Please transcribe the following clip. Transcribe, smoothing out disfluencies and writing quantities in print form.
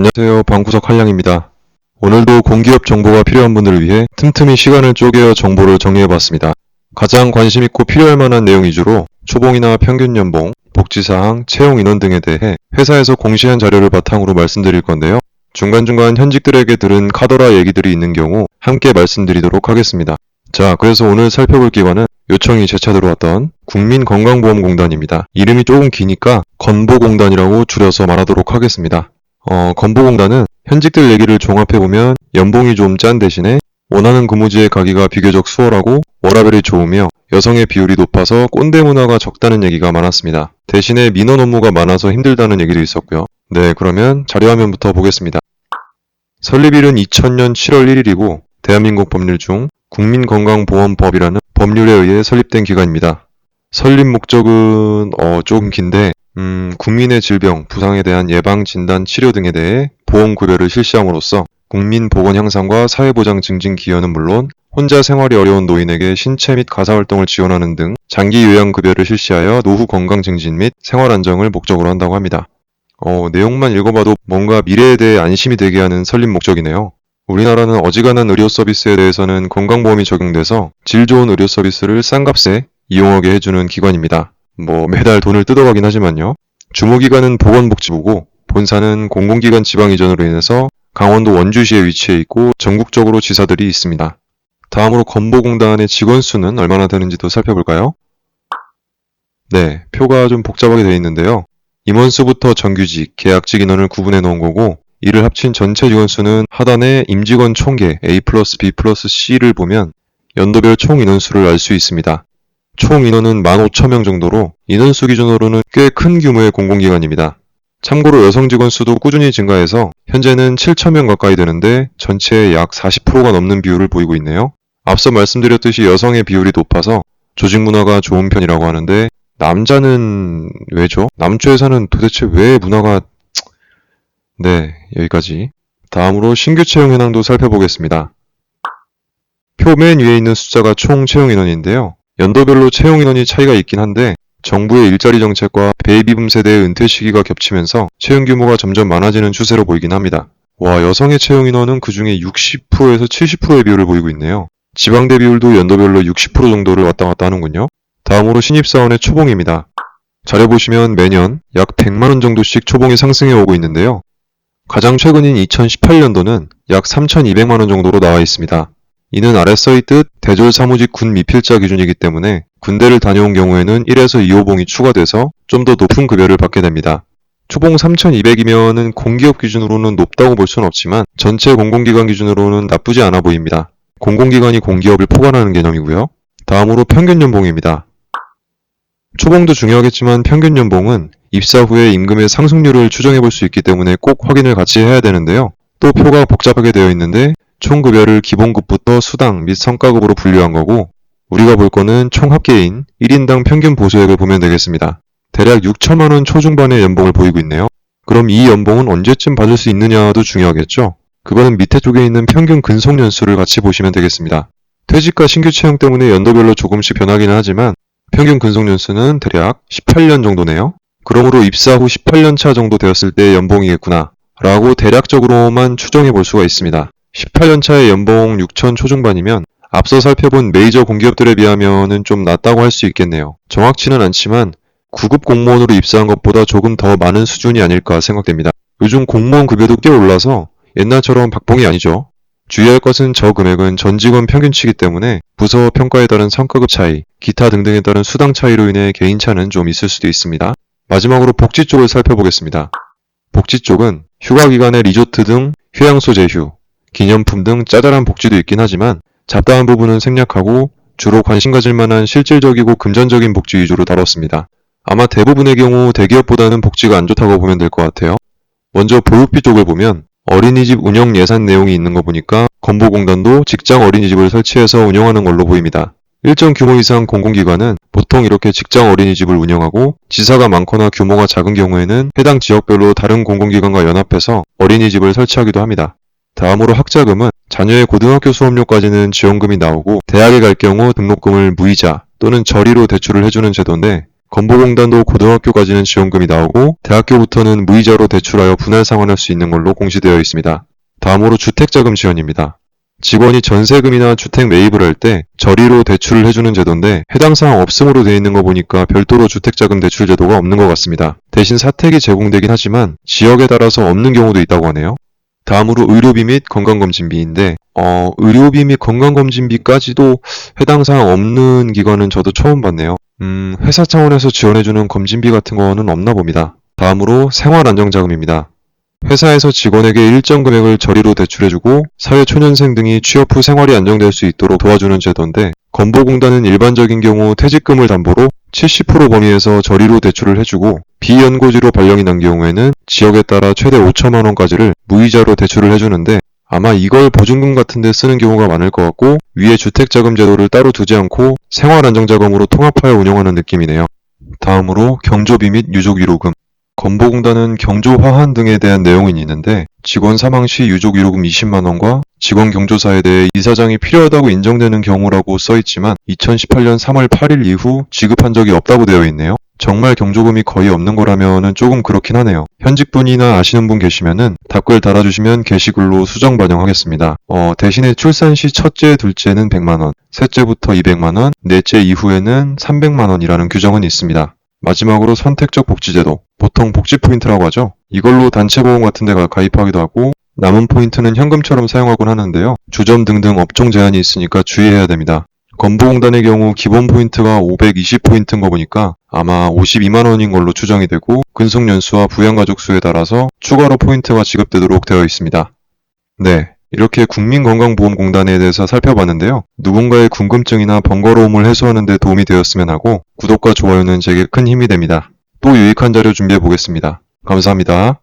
안녕하세요. 방구석 한량입니다. 오늘도 공기업 정보가 필요한 분들을 위해 틈틈이 시간을 쪼개어 정보를 정리해봤습니다. 가장 관심있고 필요할 만한 내용 위주로 초봉이나 평균 연봉, 복지사항, 채용 인원 등에 대해 회사에서 공시한 자료를 바탕으로 말씀드릴 건데요. 중간중간 현직들에게 들은 카더라 얘기들이 있는 경우 함께 말씀드리도록 하겠습니다. 자, 그래서 오늘 살펴볼 기관은 요청이 재차 들어왔던 국민건강보험공단입니다. 이름이 조금 기니까 건보공단이라고 줄여서 말하도록 하겠습니다. 건보공단은 현직들 얘기를 종합해보면 연봉이 좀 짠 대신에 원하는 근무지에 가기가 비교적 수월하고 워라밸이 좋으며 여성의 비율이 높아서 꼰대 문화가 적다는 얘기가 많았습니다. 대신에 민원 업무가 많아서 힘들다는 얘기도 있었고요. 네, 그러면 자료화면부터 보겠습니다. 설립일은 2000년 7월 1일이고 대한민국 법률 중 국민건강보험법이라는 법률에 의해 설립된 기관입니다. 설립 목적은 조금 긴데 국민의 질병, 부상에 대한 예방, 진단, 치료 등에 대해 보험급여를 실시함으로써 국민 보건 향상과 사회보장 증진 기여는 물론 혼자 생활이 어려운 노인에게 신체 및 가사활동을 지원하는 등 장기 요양급여를 실시하여 노후 건강 증진 및 생활 안정을 목적으로 한다고 합니다. 내용만 읽어봐도 뭔가 미래에 대해 안심이 되게 하는 설립 목적이네요. 우리나라는 어지간한 의료 서비스에 대해서는 건강보험이 적용돼서 질 좋은 의료 서비스를 싼 값에 이용하게 해주는 기관입니다. 매달 돈을 뜯어가긴 하지만요. 주무기관은 보건복지부고 본사는 공공기관 지방 이전으로 인해서 강원도 원주시에 위치해 있고 전국적으로 지사들이 있습니다. 다음으로 건보공단의 직원 수는 얼마나 되는지도 살펴볼까요? 네, 표가 좀 복잡하게 되어 있는데요. 임원수부터 정규직, 계약직 인원을 구분해 놓은 거고 이를 합친 전체 직원 수는 하단에 임직원 총계 A 플러스 B 플러스 C를 보면 연도별 총 인원수를 알 수 있습니다. 총 인원은 15,000명 정도로 인원수 기준으로는 꽤 큰 규모의 공공기관입니다. 참고로 여성 직원 수도 꾸준히 증가해서 현재는 7,000명 가까이 되는데 전체의 약 40%가 넘는 비율을 보이고 있네요. 앞서 말씀드렸듯이 여성의 비율이 높아서 조직 문화가 좋은 편이라고 하는데 남자는 왜죠? 남초회사는 도대체 왜 문화가... 네, 여기까지. 다음으로 신규 채용 현황도 살펴보겠습니다. 표 맨 위에 있는 숫자가 총 채용 인원인데요. 연도별로 채용 인원이 차이가 있긴 한데 정부의 일자리 정책과 베이비붐 세대의 은퇴 시기가 겹치면서 채용 규모가 점점 많아지는 추세로 보이긴 합니다. 와, 여성의 채용 인원은 그 중에 60%에서 70%의 비율을 보이고 있네요. 지방대 비율도 연도별로 60% 정도를 왔다 갔다 하는군요. 다음으로 신입사원의 초봉입니다. 자료 보시면 매년 약 100만원 정도씩 초봉이 상승해 오고 있는데요. 가장 최근인 2018년도는 약 3,200만원 정도로 나와 있습니다. 이는 아래 써있듯 대졸 사무직 군 미필자 기준이기 때문에 군대를 다녀온 경우에는 1에서 2호봉이 추가돼서 좀 더 높은 급여를 받게 됩니다. 초봉 3,200이면은 공기업 기준으로는 높다고 볼 수는 없지만 전체 공공기관 기준으로는 나쁘지 않아 보입니다. 공공기관이 공기업을 포괄하는 개념이고요. 다음으로 평균 연봉입니다. 초봉도 중요하겠지만 평균 연봉은 입사 후에 임금의 상승률을 추정해 볼 수 있기 때문에 꼭 확인을 같이 해야 되는데요. 또 표가 복잡하게 되어 있는데 총 급여를 기본급부터 수당 및 성과급으로 분류한 거고 우리가 볼 거는 총 합계인 1인당 평균 보수액을 보면 되겠습니다. 대략 6천만원 초중반의 연봉을 보이고 있네요. 그럼 이 연봉은 언제쯤 받을 수 있느냐도 중요하겠죠? 그거는 밑에 쪽에 있는 평균 근속 연수를 같이 보시면 되겠습니다. 퇴직과 신규 채용 때문에 연도별로 조금씩 변하기는 하지만 평균 근속 연수는 대략 18년 정도네요. 그러므로 입사 후 18년 차 정도 되었을 때의 연봉이겠구나 라고 대략적으로만 추정해 볼 수가 있습니다. 18년 차의 연봉 6천 초중반이면 앞서 살펴본 메이저 공기업들에 비하면은 좀 낮다고 할 수 있겠네요. 정확치는 않지만 9급 공무원으로 입사한 것보다 조금 더 많은 수준이 아닐까 생각됩니다. 요즘 공무원 급여도 꽤 올라서 옛날처럼 박봉이 아니죠. 주의할 것은 저 금액은 전 직원 평균치이기 때문에 부서 평가에 따른 성과급 차이, 기타 등등에 따른 수당 차이로 인해 개인차는 좀 있을 수도 있습니다. 마지막으로 복지 쪽을 살펴보겠습니다. 복지 쪽은 휴가기간에 리조트 등 휴양소 제휴, 기념품 등 짜잘한 복지도 있긴 하지만 잡다한 부분은 생략하고 주로 관심 가질 만한 실질적이고 금전적인 복지 위주로 다뤘습니다. 아마 대부분의 경우 대기업보다는 복지가 안 좋다고 보면 될 것 같아요. 먼저 보육비 쪽을 보면 어린이집 운영 예산 내용이 있는 거 보니까 건보공단도 직장 어린이집을 설치해서 운영하는 걸로 보입니다. 일정 규모 이상 공공기관은 보통 이렇게 직장 어린이집을 운영하고 지사가 많거나 규모가 작은 경우에는 해당 지역별로 다른 공공기관과 연합해서 어린이집을 설치하기도 합니다. 다음으로 학자금은 자녀의 고등학교 수업료까지는 지원금이 나오고 대학에 갈 경우 등록금을 무이자 또는 저리로 대출을 해주는 제도인데 건보공단도 고등학교까지는 지원금이 나오고 대학교부터는 무이자로 대출하여 분할 상환할 수 있는 걸로 공시되어 있습니다. 다음으로 주택자금 지원입니다. 직원이 전세금이나 주택 매입을 할 때 저리로 대출을 해주는 제도인데 해당 사항 없음으로 되어 있는 거 보니까 별도로 주택자금 대출 제도가 없는 것 같습니다. 대신 사택이 제공되긴 하지만 지역에 따라서 없는 경우도 있다고 하네요. 다음으로 의료비 및 건강검진비인데 의료비 및 건강검진비까지도 해당 사항 없는 기관은 저도 처음 봤네요. 회사 차원에서 지원해주는 검진비 같은 거는 없나 봅니다. 다음으로 생활안정자금입니다. 회사에서 직원에게 일정 금액을 저리로 대출해주고 사회초년생 등이 취업 후 생활이 안정될 수 있도록 도와주는 제도인데 건보공단은 일반적인 경우 퇴직금을 담보로 70% 범위에서 저리로 대출을 해주고 비연고지로 발령이 난 경우에는 지역에 따라 최대 5천만 원까지를 무이자로 대출을 해주는데 아마 이걸 보증금 같은 데 쓰는 경우가 많을 것 같고 위에 주택자금 제도를 따로 두지 않고 생활안정자금으로 통합하여 운영하는 느낌이네요. 다음으로 경조비 및 유족위로금. 건보공단은 경조 화환 등에 대한 내용이 있는데 직원 사망 시 유족위로금 20만 원과 직원 경조사에 대해 이사장이 필요하다고 인정되는 경우라고 써있지만 2018년 3월 8일 이후 지급한 적이 없다고 되어 있네요. 정말 경조금이 거의 없는 거라면은 조금 그렇긴 하네요. 현직분이나 아시는 분 계시면은 댓글 달아주시면 게시글로 수정 반영하겠습니다. 대신에 출산 시 첫째, 둘째는 100만원, 셋째부터 200만원, 넷째 이후에는 300만원이라는 규정은 있습니다. 마지막으로 선택적 복지제도, 보통 복지 포인트라고 하죠. 이걸로 단체보험 같은 데 가입하기도 하고 남은 포인트는 현금처럼 사용하곤 하는데요. 주점 등등 업종 제한이 있으니까 주의해야 됩니다. 건보공단의 경우 기본 포인트가 520포인트인 거 보니까 아마 52만원인 걸로 추정이 되고 근속연수와 부양가족 수에 따라서 추가로 포인트가 지급되도록 되어 있습니다. 네, 이렇게 국민건강보험공단에 대해서 살펴봤는데요. 누군가의 궁금증이나 번거로움을 해소하는 데 도움이 되었으면 하고 구독과 좋아요는 제게 큰 힘이 됩니다. 또 유익한 자료 준비해 보겠습니다. 감사합니다.